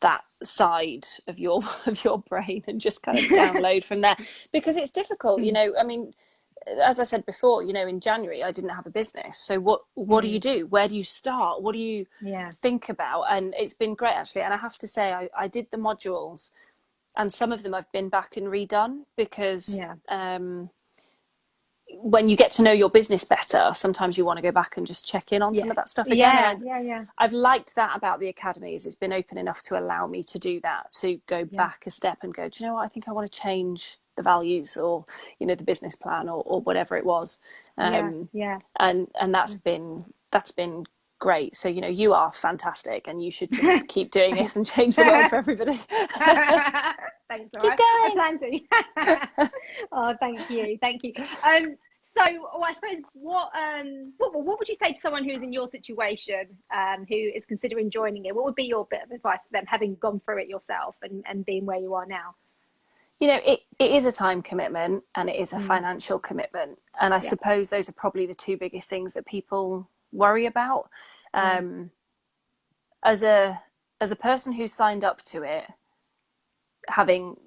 that side of your brain and just kind of download from there, because it's difficult. You know, I mean, as I said before, you know, in January I didn't have a business, so what do you do? Where do you start? What do you think about? And it's been great, actually. And I have to say, I did the modules, and some of them I've been back and redone, because when you get to know your business better, sometimes you want to go back and just check in on some of that stuff again. I've liked that about the academy, is it's been open enough to allow me to do that, to go back a step and go, do you know what, I think I want to change the values, or, you know, the business plan, or whatever it was. And that's been great. So, you know, you are fantastic, and you should just keep doing this and change the world for everybody. Thanks, keep going. I plan to. Oh, thank you. So, I suppose what would you say to someone who's in your situation, who is considering joining it? What would be your bit of advice to them, having gone through it yourself and being where you are now? You know, it is a time commitment, and it is a financial commitment, and I suppose those are probably the two biggest things that people worry about. As a person who signed up to it, having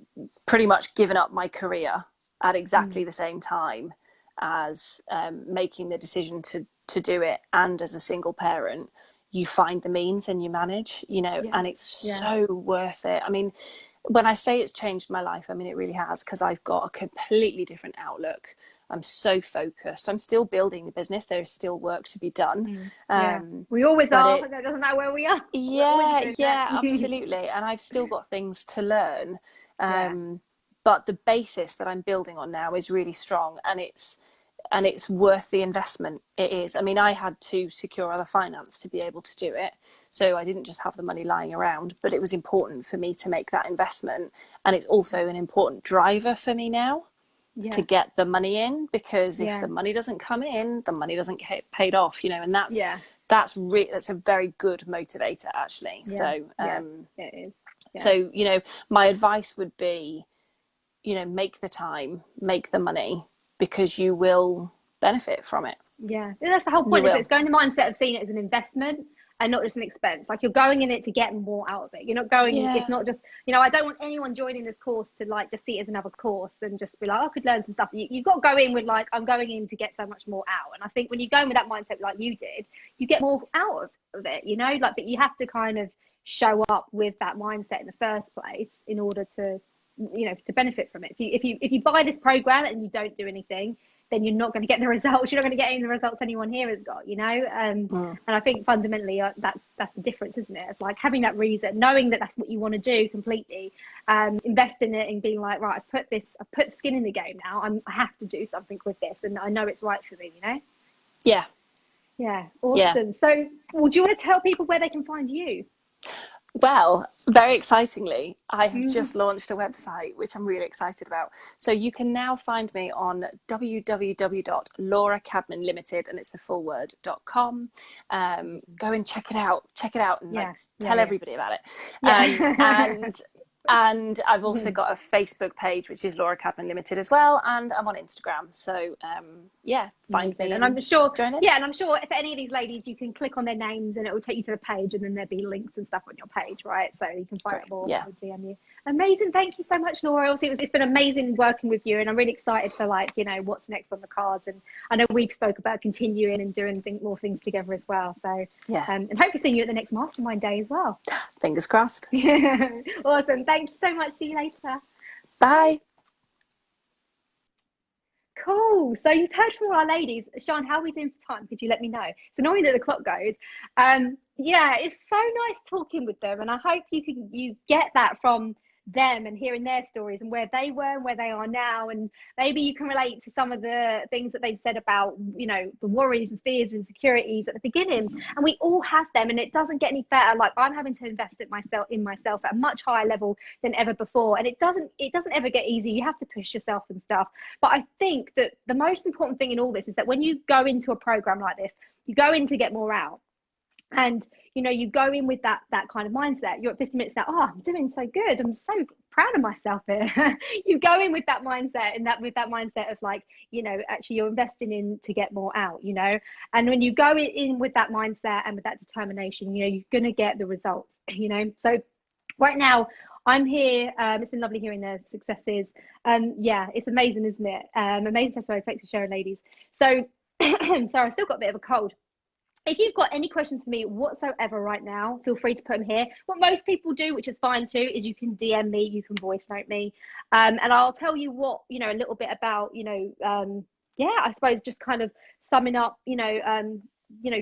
pretty much given up my career at exactly the same time as making the decision to do it, and as a single parent, you find the means and you manage, you know, and it's so worth it. I mean, when I say it's changed my life, I mean, it really has, because I've got a completely different outlook. I'm so focused. I'm still building the business. There is still work to be done. We always are. It doesn't matter where we are. Absolutely. And I've still got things to learn. But the basis that I'm building on now is really strong, and it's and it's worth the investment. It is. I mean, I had to secure other finance to be able to do it. So I didn't just have the money lying around, but it was important for me to make that investment. And it's also an important driver for me now to get the money in, because if the money doesn't come in, the money doesn't get paid off, you know, and that's that's a very good motivator, actually. So it is. So, you know, my advice would be, you know, make the time, make the money, because you will benefit from it. Yeah, that's the whole point. It's going the mindset of seeing it as an investment and not just an expense. Like, you're going in it to get more out of it. You're not going, it's not just, you know, I don't want anyone joining this course to like just see it as another course and just be like, oh, I could learn some stuff. You've got to go in with like, I'm going in to get so much more out. And I think when you go in with that mindset like you did, you get more out of it, you know, like, but you have to kind of show up with that mindset in the first place in order to, you know, to benefit from it. If you buy this program and you don't do anything, then you're not going to get the results. You're not going to get any of the results anyone here has got, you know. And I think fundamentally that's the difference, isn't it? It's like having that reason, knowing that that's what you want to do completely, invest in it and being like, right, I've put skin in the game now. I have to do something with this, and I know it's right for me, you know. Yeah, awesome. So, well, do you want to tell people where they can find you? Well, very excitingly, I have just launched a website, which I'm really excited about. So you can now find me on www.lauracadmanlimited, and it's the full word.com. Go and check it out and tell everybody about it. And I've also got a Facebook page, which is Laura Cadman Limited as well, and I'm on Instagram. So find me, and I'm sure join in. And I'm sure if any of these ladies, you can click on their names and it will take you to the page, and then there'll be links and stuff on your page, right? So you can find it more. DM you. Amazing, thank you so much, Laura. Obviously, it's been amazing working with you, and I'm really excited for, like, you know, what's next on the cards. And I know we've spoke about continuing and doing more things together as well. So and hopefully seeing you at the next mastermind day as well. Fingers crossed. Awesome. Thank you so much. See you later. Bye. Cool. So you've heard from all our ladies. Sean, how are we doing for time? Could you let me know? It's annoying that the clock goes. It's so nice talking with them, and I hope you get that from them and hearing their stories and where they were and where they are now, and maybe you can relate to some of the things that they've said about, you know, the worries and fears and insecurities at the beginning. And we all have them, and it doesn't get any better. Like, I'm having to invest in myself at a much higher level than ever before, and it doesn't ever get easy. You have to push yourself and stuff. But I think that the most important thing in all this is that when you go into a program like this, you go in to get more out. And, you know, you go in with that kind of mindset. You're at 50 minutes now. Oh, I'm doing so good. I'm so proud of myself here. You go in with that mindset, and with that mindset of, like, you know, actually you're investing in to get more out, you know. And when you go in with that mindset and with that determination, you know, you're going to get the results, you know. So right now I'm here. It's been lovely hearing their successes. It's amazing, isn't it? Amazing testimony. Thanks for sharing, ladies. So, sorry, I've still got a bit of a cold. If you've got any questions for me whatsoever right now, feel free to put them here. What most people do, which is fine too, is you can DM me, you can voice note me, and I'll tell you what, you know, a little bit about, you know, I suppose just kind of summing up, you know,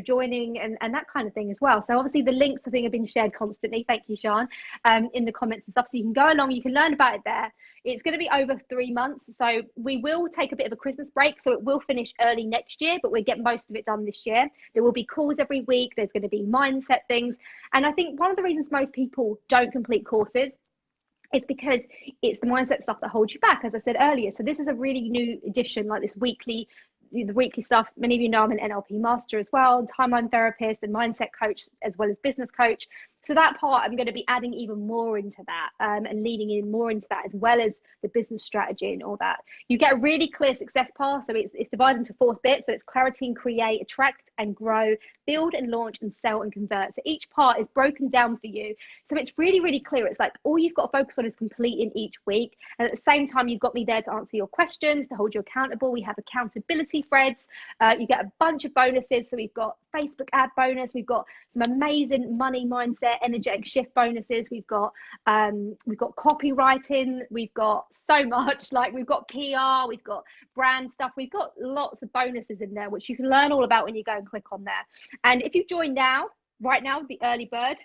joining and that kind of thing as well. So obviously the links, I think, have been shared constantly. Thank you, Sean, in the comments and stuff. So you can go along, you can learn about it there. It's going to be over 3 months. So we will take a bit of a Christmas break. So it will finish early next year, but we'll get most of it done this year. There will be calls every week. There's going to be mindset things. And I think one of the reasons most people don't complete courses, it's because it's the mindset stuff that holds you back, as I said earlier. So this is a really new addition, like the weekly stuff. Many of you know I'm an NLP master as well, timeline therapist and mindset coach, as well as business coach. So that part, I'm going to be adding even more into that, and leading in more into that, as well as the business strategy and all that. You get a really clear success path. So it's divided into 4 bits. So it's clarity and create, attract and grow, build and launch, and sell and convert. So each part is broken down for you. So it's really, really clear. It's like all you've got to focus on is completing each week. And at the same time, you've got me there to answer your questions, to hold you accountable. We have accountability threads. You get a bunch of bonuses. So we've got Facebook ad bonus. We've got some amazing money mindset, energetic shift bonuses. We've got copywriting. We've got so much, like we've got PR, we've got brand stuff. We've got lots of bonuses in there, which you can learn all about when you go and click on there. And if you join now, right now, the early bird,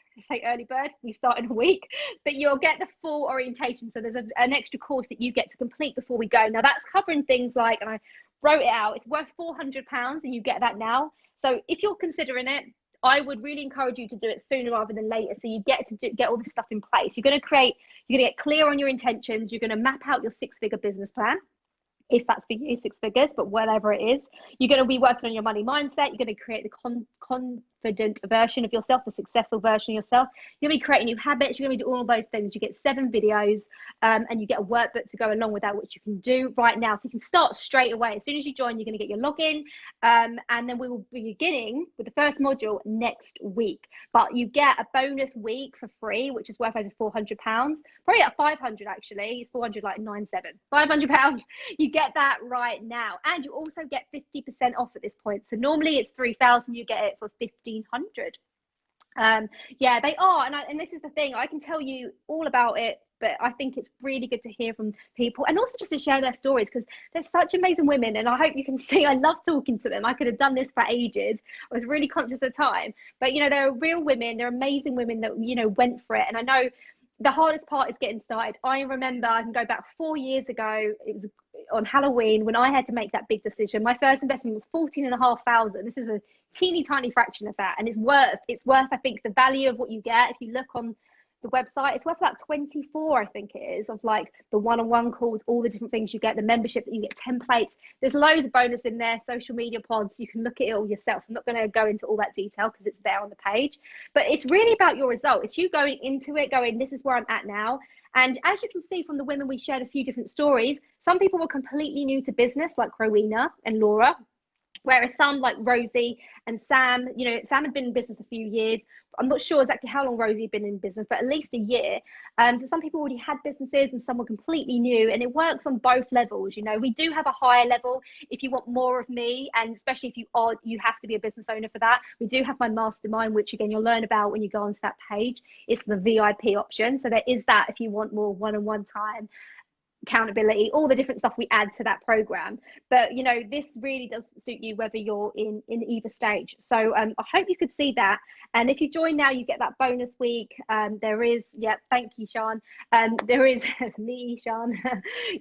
we start in a week, but you'll get the full orientation. So there's an extra course that you get to complete before we go. Now that's covering things like, and I wrote it out. It's worth £400 and you get that now. So if you're considering it, I would really encourage you to do it sooner rather than later, so you get to get all this stuff in place. You're going to get clear on your intentions. You're going to map out your 6-figure business plan, if that's for you, 6 figures, but whatever it is. You're going to be working on your money mindset. You're going to create the confident version of yourself, the successful version of yourself. You're going to be creating new habits. You're going to do all of those things. You get 7 videos and you get a workbook to go along with that, which you can do right now. So you can start straight away. As soon as you join, you're going to get your login, and then we will be beginning with the first module next week. But you get a bonus week for free, which is worth over £400, probably at 500 actually. It's 400, like 97, £500. You get that right now, and you also get 50% off at this point. So normally it's 3,000, you get it for 1,500. Yeah, they are, and this is the thing, I can tell you all about it, but I think it's really good to hear from people, and also just to share their stories, because they're such amazing women, and I hope you can see I love talking to them. I could have done this for ages. I was really conscious of time, but you know, they're real women, they're amazing women that, you know, went for it. And I know the hardest part is getting started. I remember, I can go back 4 years ago, it was on Halloween when I had to make that big decision. My first investment was 14,500. This is a teeny tiny fraction of that, and it's worth I think the value of what you get. If you look on the website, it's worth about 24, I think it is, of like the one-on-one calls, all the different things you get, the membership that you get, templates. There's loads of bonus in there, social media pods. You can look at it all yourself. I'm not going to go into all that detail because it's there on the page, but it's really about your result. It's you going into it, going, this is where I'm at now. And as you can see from the women, we shared a few different stories. Some people were completely new to business, like Rowena and Laura, whereas some like Rosie and Sam, you know, Sam had been in business a few years. I'm not sure exactly how long Rosie had been in business, but at least a year. So some people already had businesses and some were completely new, and it works on both levels. You know, we do have a higher level if you want more of me, and especially if you have to be a business owner for that. We do have my mastermind, which again, you'll learn about when you go onto that page. It's the VIP option. So there is that if you want more one-on-one time, accountability, all the different stuff we add to that program. But you know, this really does suit you whether you're in either stage. So I hope you could see that. And if you join now, you get that bonus week. There is, thank you, Sean. There is me, Sean.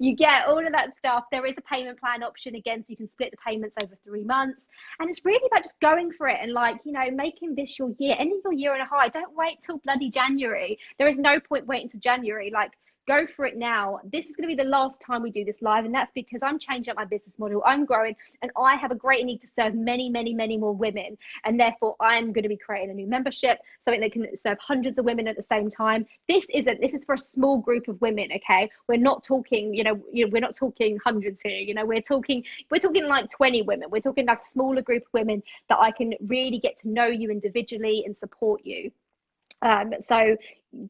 You get all of that stuff. There is a payment plan option again, so you can split the payments over 3 months. And it's really about just going for it and, like, you know, making this your year, ending your year on a high. Don't wait till bloody January. There is no point waiting till January. Like, go for it now. This is going to be the last time we do this live, and that's because I'm changing up my business model. I'm growing, and I have a great need to serve many, many, many more women, and therefore I'm going to be creating a new membership, something that can serve hundreds of women at the same time. This is for a small group of women. Okay, we're not talking, you know, we're not talking hundreds here. You know, we're talking like 20 women. We're talking like a smaller group of women that I can really get to know you individually and support you. So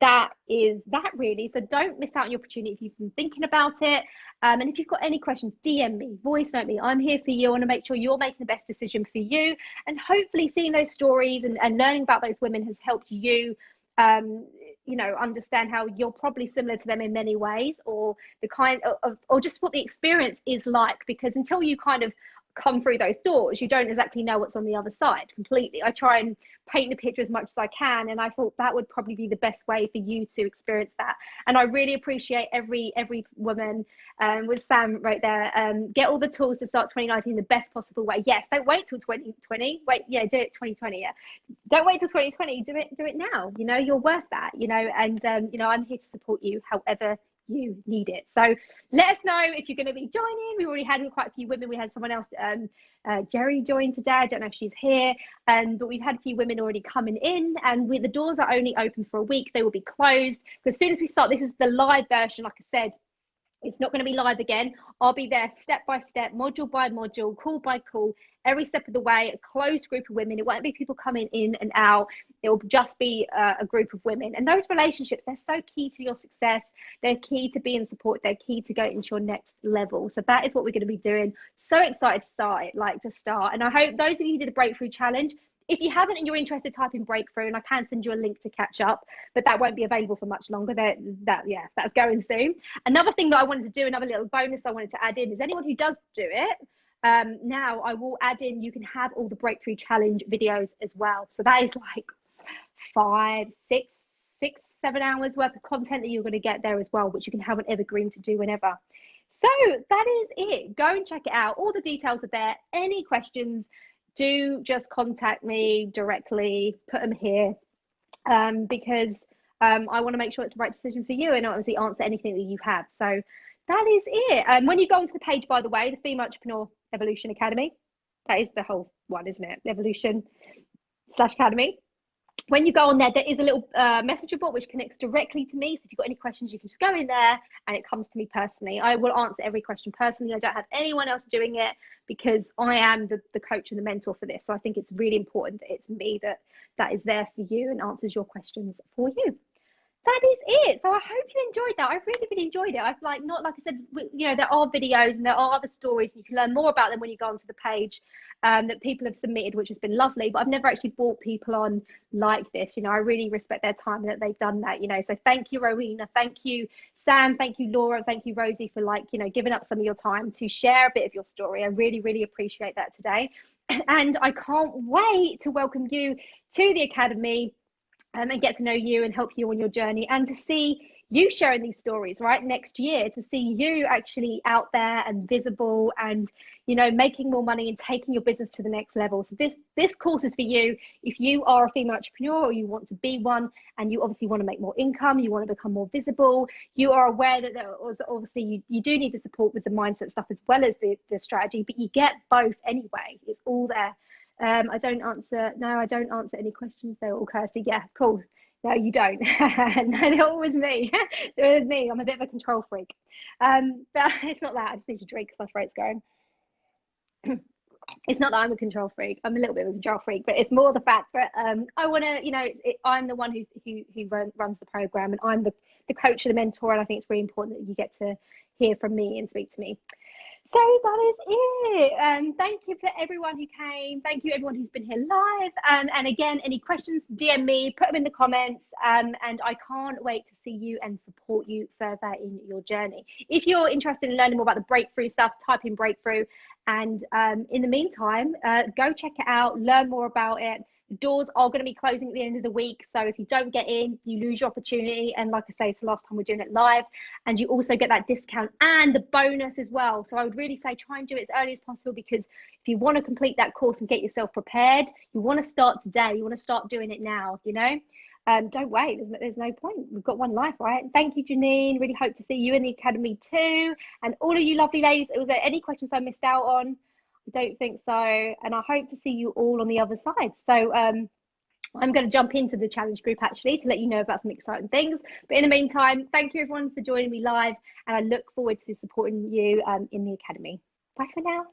that is that really. So don't miss out on your opportunity if you've been thinking about it. And if you've got any questions, DM me, voice note me. I'm here for you. I want to make sure you're making the best decision for you. And hopefully seeing those stories and learning about those women has helped you, you know, understand how you're probably similar to them in many ways, or the kind of, or just what the experience is like. Because until you kind of come through those doors, you don't exactly know what's on the other side completely. I try and paint the picture as much as I can, and I thought that would probably be the best way for you to experience that. And I really appreciate every woman, with Sam right there, get all the tools to start 2019 in the best possible way. Yes, don't wait till 2020. Do it 2020. Yeah, don't wait till 2020. Do it now. You know, you're worth that. You know, and you know, I'm here to support you however you need it. So let us know if you're going to be joining. We already had quite a few women. We had someone else, Jerry, joined today. I don't know if she's here, but we've had a few women already coming in, and the doors are only open for a week. They will be closed because as soon as we start, this is the live version. Like I said, it's not going to be live again. I'll be there step by step, module by module, call by call, every step of the way, a closed group of women. It won't be people coming in and out. It will just be a group of women. And those relationships, they're so key to your success. They're key to being support. They're key to go into your next level. So that is what we're going to be doing. So excited to start. And I hope those of you who did the Breakthrough Challenge, if you haven't and you're interested, type in Breakthrough, and I can send you a link to catch up, but that won't be available for much longer. That's going soon. Another thing that I wanted to do, another little bonus I wanted to add in, is anyone who does do it, now I will add in, you can have all the Breakthrough Challenge videos as well. So that is like 5, 6, 7 hours worth of content that you're going to get there as well, which you can have an evergreen to do whenever. So that is it. Go and check it out. All the details are there. Any questions, do just contact me directly, put them here, because I want to make sure it's the right decision for you and obviously answer anything that you have. So that is it. When you go onto the page, by the way, the Female Entrepreneur Evolution Academy, that is the whole one, isn't it? Evolution/Academy. When you go on there, there is a little messenger bot which connects directly to me. So if you've got any questions, you can just go in there and it comes to me personally. I will answer every question personally. I don't have anyone else doing it because I am the coach and the mentor for this. So I think it's really important that it's me that is there for you and answers your questions for you. That is it. So I hope you enjoyed that. I really, really enjoyed it. I've like I said, you know, there are videos and there are other stories. You can learn more about them when you go onto the page that people have submitted, which has been lovely. But I've never actually brought people on like this. You know, I really respect their time that they've done that. You know, so thank you, Rowena. Thank you, Sam. Thank you, Laura. Thank you, Rosie, for giving up some of your time to share a bit of your story. I really, really appreciate that today. And I can't wait to welcome you to the Academy. And get to know you and help you on your journey and to see you sharing these stories right next year, to see you actually out there and visible and, you know, making more money and taking your business to the next level. So this course is for you if you are a female entrepreneur or you want to be one and you obviously want to make more income, you want to become more visible, you are aware that there was obviously you do need the support with the mindset stuff as well as the strategy, but you get both anyway. It's all there. I don't answer any questions. They're all Kirsty. Yeah, cool. No, you don't. No, they're always me. They're always me. I'm a bit of a control freak. But it's not that. I just need to drink because my throat's going. It's not that I'm a control freak. I'm a little bit of a control freak, but it's more the fact that I want to, you know, I'm the one who runs the program, and I'm the coach and the mentor, and I think it's really important that you get to hear from me and speak to me. So that is it. Thank you for everyone who came. Thank you everyone who's been here live. And again, any questions, DM me, put them in the comments. And I can't wait to see you and support you further in your journey. If you're interested in learning more about the breakthrough stuff, type in breakthrough. And in the meantime, go check it out, learn more about it. The doors are going to be closing at the end of the week. So if you don't get in, you lose your opportunity. And like I say, it's the last time we're doing it live. And you also get that discount and the bonus as well. So I would really say try and do it as early as possible, because if you want to complete that course and get yourself prepared, you want to start today. You want to start doing it now, you know. Don't wait. There's no point. We've got one life, right? Thank you, Janine. Really hope to see you in the Academy too. And all of you lovely ladies, was there any questions I missed out on? I don't think so. And I hope to see you all on the other side. So I'm going to jump into the challenge group actually to let you know about some exciting things. But in the meantime, thank you everyone for joining me live. And I look forward to supporting you in the Academy. Bye for now.